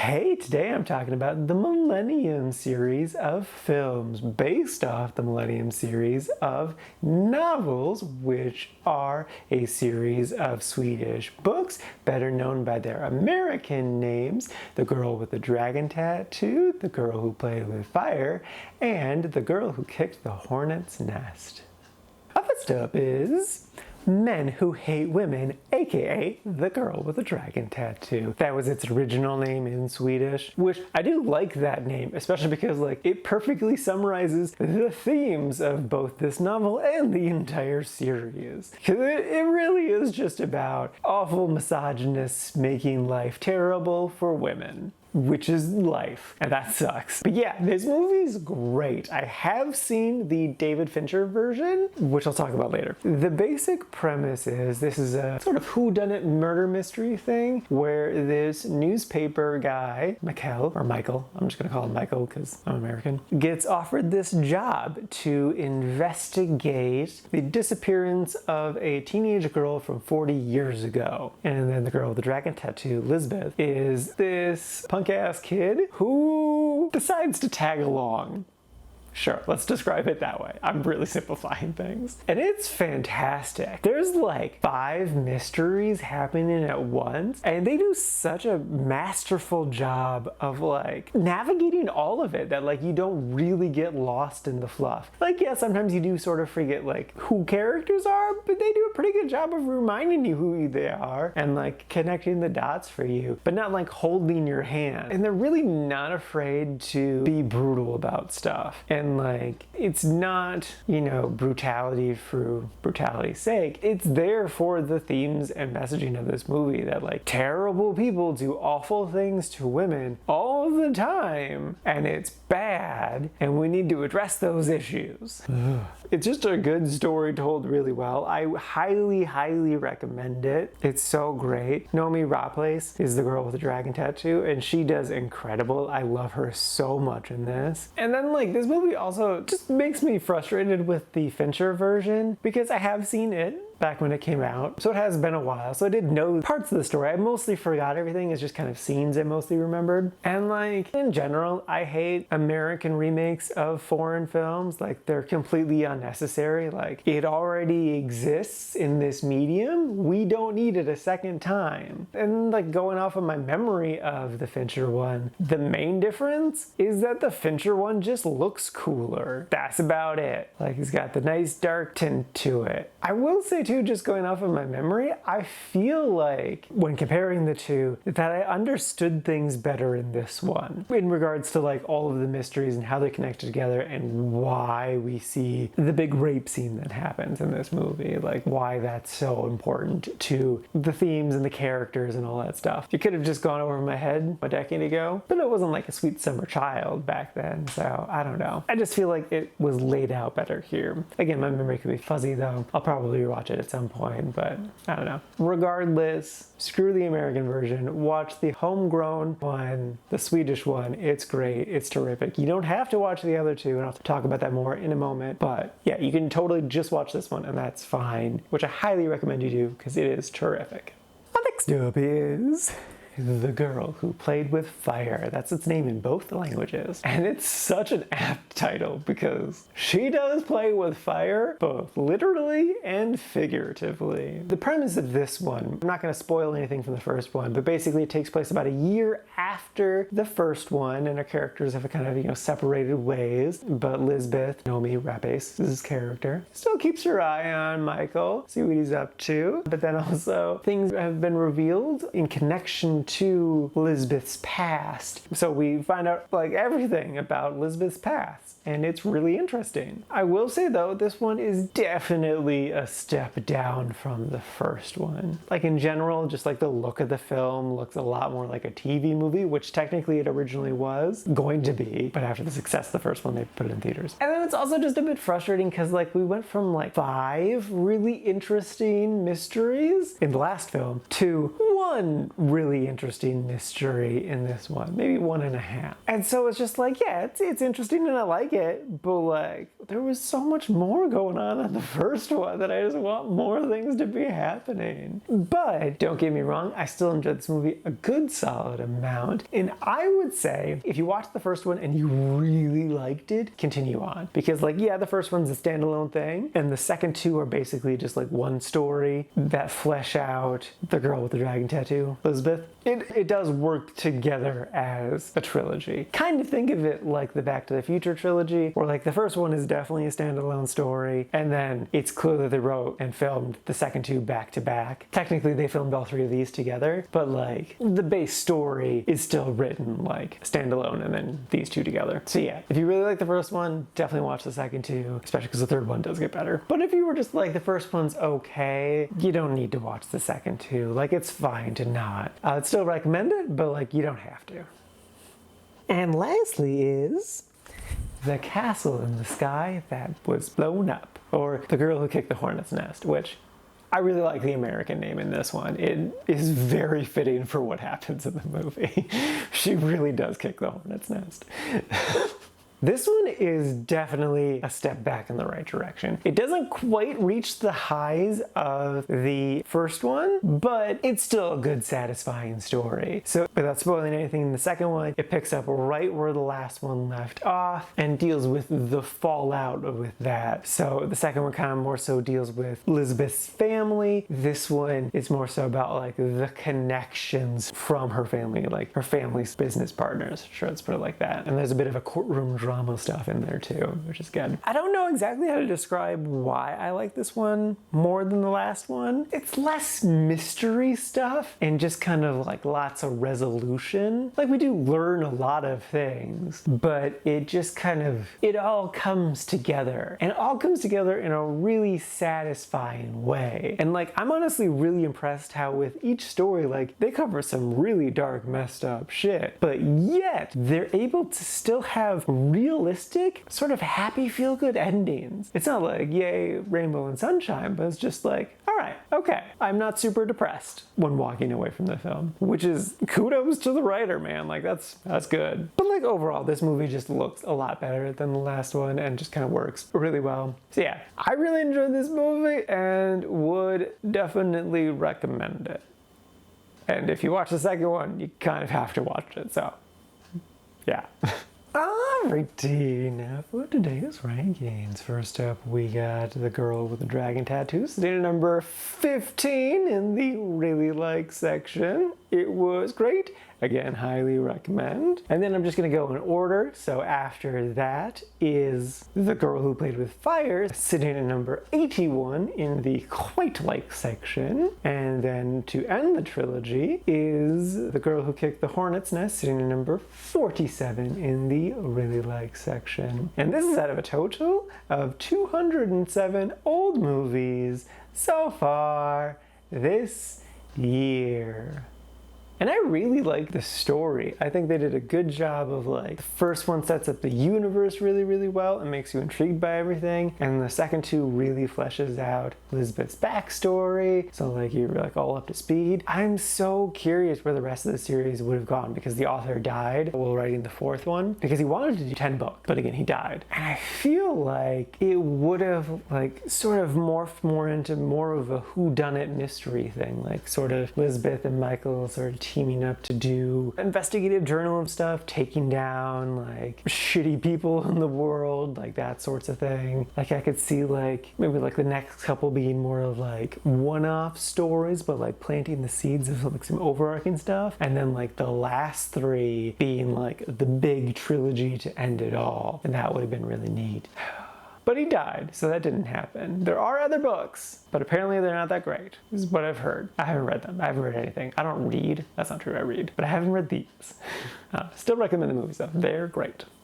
Hey, today I'm talking about the Millennium series of films based off the Millennium series of novels, which are a series of Swedish books, better known by their American names: The Girl with the Dragon Tattoo, The Girl Who Played with Fire, and The Girl Who Kicked the Hornet's Nest. First up is Men Who Hate Women, aka The Girl with the Dragon Tattoo. That was its original name in Swedish, which I do like that name, especially because it perfectly summarizes the themes of both this novel and the entire series. Because it really is just about awful misogynists making life terrible for women. Which is life, and that sucks. But yeah, this movie's great. I have seen the David Fincher version, which I'll talk about later. The basic premise is this is a sort of whodunit murder mystery thing where this newspaper guy, Michael, I'm just gonna call him Michael because I'm American, gets offered this job to investigate the disappearance of a teenage girl from 40 years ago. And then the girl with the dragon tattoo, Lisbeth, is this punk-ass kid who decides to tag along. Sure, let's describe it that way. I'm really simplifying things. And it's fantastic. There's 5 mysteries happening at once, and they do such a masterful job of navigating all of it that you don't really get lost in the fluff. Yeah, sometimes you do sort of forget who characters are, but they do a pretty good job of reminding you who they are and connecting the dots for you, but not holding your hand. And they're really not afraid to be brutal about stuff. And it's not, brutality for brutality's sake. It's there for the themes and messaging of this movie that terrible people do awful things to women all the time, and it's bad, and we need to address those issues. It's just a good story told really well. I highly, highly recommend it. It's so great. Noomi Rapace is the girl with the dragon tattoo, and she does incredible. I love her so much in this. And then this movie also just makes me frustrated with the Fincher version because I have seen it back when it came out, so it has been a while, so I did know parts of the story. I mostly forgot everything. It's just kind of scenes I mostly remembered. And in general, I hate American remakes of foreign films. They're completely unnecessary. It already exists in this medium. We don't need it a second time. And going off of my memory of the Fincher one, the main difference is that the Fincher one just looks cooler. That's about it. It's got the nice dark tint to it. I will say too, just going off of my memory, I feel when comparing the two, that I understood things better in this one in regards to all of the mysteries and how they connect together and why we see the big rape scene that happens in this movie, why that's so important to the themes and the characters and all that stuff. It could have just gone over my head a decade ago, but it wasn't a Sweet Summer Child back then, so I don't know. I just feel it was laid out better here. Again, my memory could be fuzzy though. I'll probably rewatch it at some point, but I don't know. Regardless, screw the American version. Watch the homegrown one, the Swedish one. It's great. It's terrific. You don't have to watch the other two, and I'll talk about that more in a moment. But yeah, you can totally just watch this one, and that's fine, which I highly recommend you do because it is terrific. Next up is The Girl Who Played with Fire. That's its name in both languages. And it's such an apt title because she does play with fire, both literally and figuratively. The premise of this one, I'm not going to spoil anything from the first one, but basically it takes place about a year after the first one, and our characters have kind of, separated ways. But Lisbeth, Noomi Rapace's character, still keeps her eye on Michael, see what he's up to. But then also things have been revealed in connection to Lisbeth's past. So we find out everything about Lisbeth's past, and it's really interesting. I will say though, this one is definitely a step down from the first one. In general, just the look of the film looks a lot more like a TV movie, which technically it originally was going to be, but after the success of the first one, they put it in theaters. And then it's also just a bit frustrating because we went from 5 really interesting mysteries in the last film to one really interesting mystery in this one, maybe 1.5. And so it's just like, yeah, it's interesting and I like it, but like there was so much more going on in the first one that I just want more things to be happening. But don't get me wrong, I still enjoyed this movie a good solid amount. And I would say if you watched the first one and you really liked it, continue on. Because like, yeah, the first one's a standalone thing, and the second two are basically just like one story that flesh out the girl with the dragon tattoo, Elizabeth. It does work together as a trilogy. Kind of think of it like the Back to the Future trilogy, where like the first one is definitely a standalone story, and then it's clear that they wrote and filmed the second two back to back. Technically they filmed all three of these together, but like the base story is still written like standalone and then these two together. So yeah, if you really like the first one, definitely watch the second two, especially because the third one does get better. But if you were just like the first one's okay, you don't need to watch the second two. Like it's fine to not. I'd still recommend it, but like you don't have to. And lastly is The Castle in the Sky That Was Blown Up, or The Girl Who Kicked the Hornet's Nest, which I really like the American name in this one. It is very fitting for what happens in the movie. She really does kick the hornet's nest. This one is definitely a step back in the right direction. It doesn't quite reach the highs of the first one, but it's still a good, satisfying story. So without spoiling anything in the second one, it picks up right where the last one left off and deals with the fallout with that. So the second one kind of more so deals with Elizabeth's family. This one is more so about like the connections from her family, like her family's business partners. Sure, let's put it like that. And there's a bit of a courtroom drama stuff in there too, which is good. I don't know exactly how to describe why I like this one more than the last one. It's less mystery stuff and just kind of like lots of resolution. Like we do learn a lot of things, but it just kind of, it all comes together, and it all comes together in a really satisfying way. And like, I'm honestly really impressed how with each story, like they cover some really dark, messed up shit, but yet they're able to still have realistic, sort of happy, feel-good endings. It's not like, yay, rainbow and sunshine, but it's just like, all right, okay, I'm not super depressed when walking away from the film, which is kudos to the writer, man. Like that's good. But like overall, this movie just looks a lot better than the last one and just kind of works really well. So yeah, I really enjoyed this movie and would definitely recommend it. And if you watch the second one, you kind of have to watch it, so yeah. Alrighty, now for today's rankings. First up, we got The Girl with the Dragon Tattoo, sitting at number 15 in the really like section. It was great. Again, highly recommend. And then I'm just gonna go in order. So after that is The Girl Who Played with Fire, sitting at number 81 in the quite like section. And then to end the trilogy is The Girl Who Kicked the Hornet's Nest, sitting at number 47 in the really like section. And this is out of a total of 207 old movies so far this year. And I really like the story. I think they did a good job of like, the first one sets up the universe really, really well and makes you intrigued by everything. And the second two really fleshes out Elizabeth's backstory. So like you're like all up to speed. I'm so curious where the rest of the series would have gone because the author died while writing the fourth one because he wanted to do 10 books, but again, he died. And I feel like it would have like sort of morphed more into more of a whodunit mystery thing, like sort of Elizabeth and Michael sort of teaming up to do investigative journal stuff, taking down like shitty people in the world, like that sorts of thing. Like I could see like maybe like the next couple being more of like one-off stories, but like planting the seeds of like some overarching stuff, and then like the last three being like the big trilogy to end it all, and that would have been really neat. But he died, so that didn't happen. There are other books, but apparently they're not that great. This is what I've heard. I haven't read them. I haven't read anything. I don't read. That's not true, I read. But I haven't read these. Still recommend the movies though. They're great.